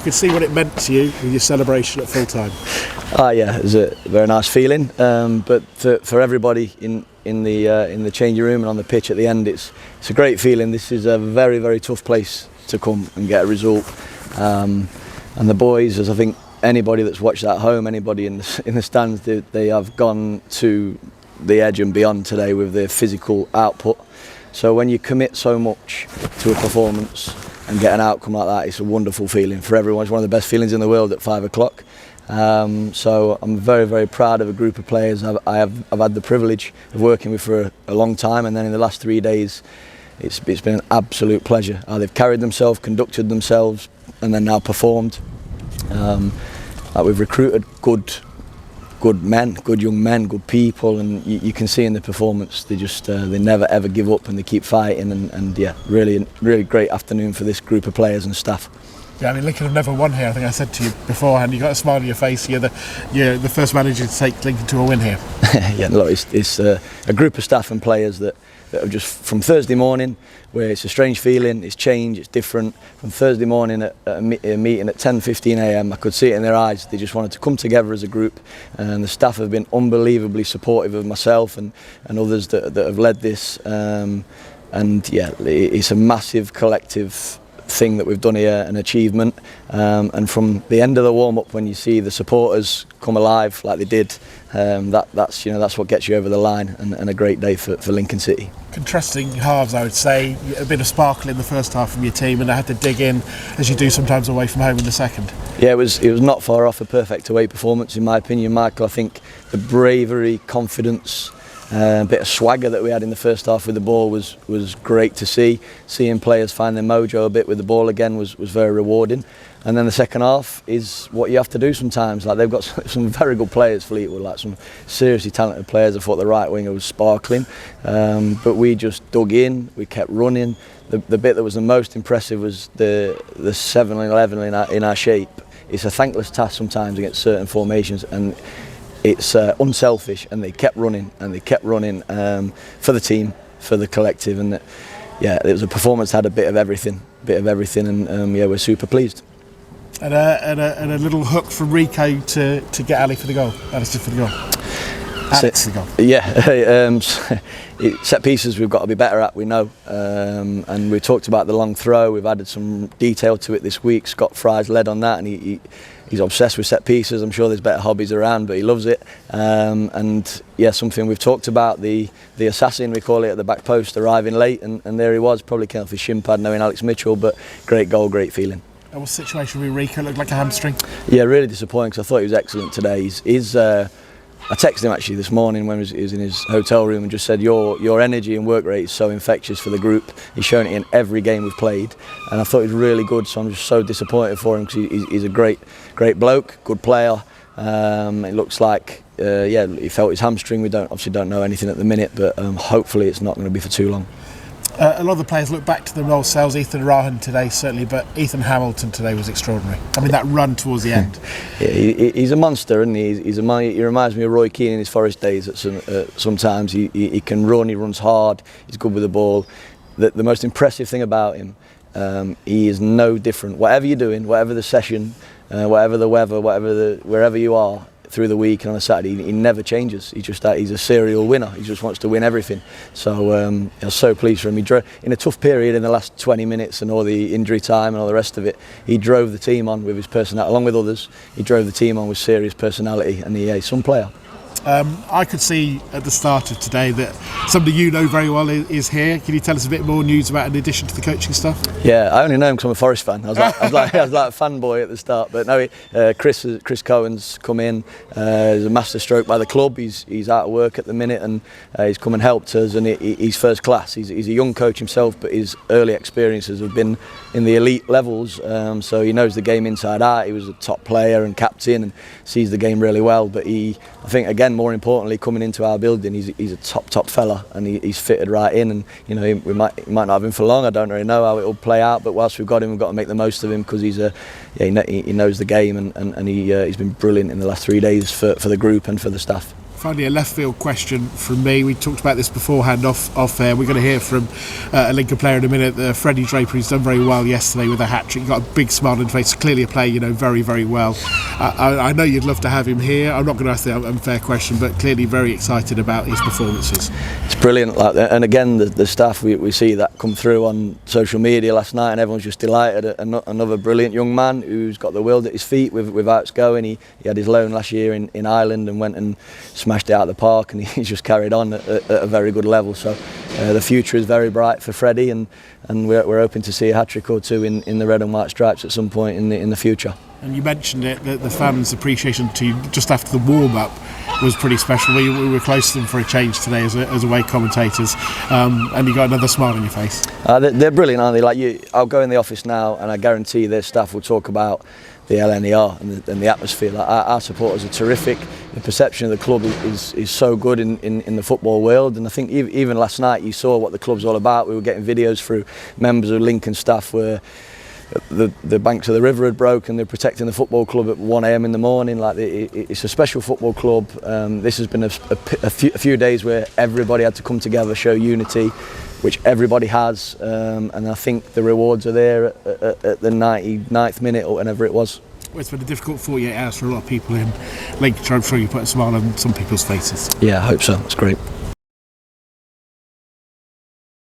could see what it meant to you with your celebration at full time. Yeah, it was a very nice feeling. But for everybody in the changing room and on the pitch at the end, it's a great feeling. This is a very, very tough place to come and get a result. And the boys, as I think anybody that's watched at home, anybody in the stands, they have gone to the edge and beyond today with their physical output. So when you commit so much to a performance and get an outcome like that, it's a wonderful feeling for everyone. It's one of the best feelings in the world at 5 o'clock. So I'm very, very proud of a group of players I've had the privilege of working with for a long time, and then in the last 3 days it's been an absolute pleasure how they've carried themselves, conducted themselves, and then now performed. We've recruited good men, good young men, good people, and you can see in the performance they never ever give up and they keep fighting, and yeah, really great afternoon for this group of players and staff. Yeah, I mean, Lincoln have never won here. I think I said to you beforehand, you got a smile on your face. You're the first manager to take Lincoln to a win here. Yeah, look, it's a group of staff and players that are just from Thursday morning, where it's a strange feeling, it's change, it's different. From Thursday morning at a meeting at 10:15 a.m, I could see it in their eyes. They just wanted to come together as a group, and the staff have been unbelievably supportive of myself and others that have led this. And yeah, it's a massive collective thing that we've done here, an achievement, and from the end of the warm-up, when you see the supporters come alive like they did, that's what gets you over the line, and a great day for Lincoln City. Contrasting halves, I would say. A bit of sparkle in the first half from your team, and I had to dig in, as you do sometimes away from home, in the second. Yeah, it was not far off a perfect away performance in my opinion, Michael. I think the bravery, confidence, a bit of swagger that we had in the first half with the ball was great to see. Seeing players find their mojo a bit with the ball again was very rewarding. And then the second half is what you have to do sometimes. Like, they've got some very good players, Fleetwood, like some seriously talented players. I thought the right winger was sparkling, but we just dug in, we kept running. The bit that was the most impressive was the 7-11 in our shape. It's a thankless task sometimes against certain formations, and it's unselfish, and they kept running for the team, for the collective, and yeah, it was a performance that had a bit of everything, and yeah, we're super pleased. And a little hook from Rico to get Ali for the goal. Alistair for the goal. Alex for the goal. Yeah, set pieces we've got to be better at, we know, and we talked about the long throw. We've added some detail to it this week. Scott Fry's led on that, and he's obsessed with set pieces. I'm sure there's better hobbies around, but he loves it. And yeah, something we've talked about, the assassin, we call it, at the back post, arriving late, and there he was, probably came off his shin pad knowing Alex Mitchell, but great goal, great feeling. What was the situation with Rico? Looked like a hamstring. Yeah, really disappointing, because I thought he was excellent today. I texted him actually this morning when he was in his hotel room and just said, your energy and work rate is so infectious for the group. He's shown it in every game we've played, and I thought he was really good, so I'm just so disappointed for him, because he's a great bloke, good player. It looks like he felt his hamstring. We obviously don't know anything at the minute, but hopefully it's not going to be for too long. A lot of the players look back to the role selves. Ethan Rahan today certainly, but Ethan Hamilton today was extraordinary. I mean, that run towards the end. Yeah, he's a monster, and he reminds me of Roy Keane in his Forest days. Sometimes he can run, he runs hard, he's good with the ball. The most impressive thing about him, he is no different. Whatever you're doing, whatever the session, whatever the weather, wherever you are through the week and on a Saturday, he never changes. He's a serial winner. He just wants to win everything. So I was so pleased for him. In a tough period in the last 20 minutes and all the injury time and all the rest of it, he drove the team on with his personality, along with others. He drove the team on with serious personality, and he's some player. I could see at the start of today that somebody you know very well is here. Can you tell us a bit more news about, in addition to the coaching stuff? Yeah, I only know him because I'm a Forest fan. I was like a fanboy at the start, but no, Chris Cohen's come in. He's a master stroke by the club. He's out of work at the minute, and he's come and helped us, and he's first class. He's a young coach himself, but his early experiences have been in the elite levels, so he knows the game inside out. He was a top player and captain and sees the game really well, but I think again, more importantly, coming into our building, he's a top fella, and he's fitted right in, and we might not have him for long. I don't really know how it will play out, but whilst we've got him, we've got to make the most of him, because he knows the game, and he's been brilliant in the last 3 days for the group and for the staff. Finally, a left field question from me. We talked about this beforehand off air. We're going to hear from a Lincoln player in a minute. Freddie Draper, who's done very well yesterday with a hat-trick. He got a big smile on his face. Clearly a player, very, very well. I know you'd love to have him here. I'm not going to ask the unfair question, but clearly very excited about his performances. It's brilliant, and again, the staff, we see that come through on social media last night, and everyone's just delighted. Another brilliant young man who's got the world at his feet with how it's going. He had his loan last year in Ireland and went and smashed it out of the park, and he's just carried on at a very good level. So the future is very bright for Freddie, and we're hoping to see a hat-trick or two in the red and white stripes at some point in the future. And you mentioned it, that the fans' appreciation to you just after the warm-up was pretty special. We were close to them for a change today as away commentators, and you got another smile on your face. They're brilliant, aren't they? I'll go in the office now, and I guarantee their staff will talk about the LNER and the atmosphere. Our supporters are terrific. The perception of the club is so good in the football world, and I think even last night you saw what the club's all about. We were getting videos through members of Lincoln staff where the banks of the river had broken. They're protecting the football club at 1 a.m. in the morning. It's a special football club. This has been a few days where everybody had to come together, show unity, which everybody has, and I think the rewards are there at the 99th minute or whenever it was. Well, it's been a difficult 48 hours for a lot of people in Lincolnshire. I'm sure you put a smile on some people's faces. Yeah, I hope so. It's great.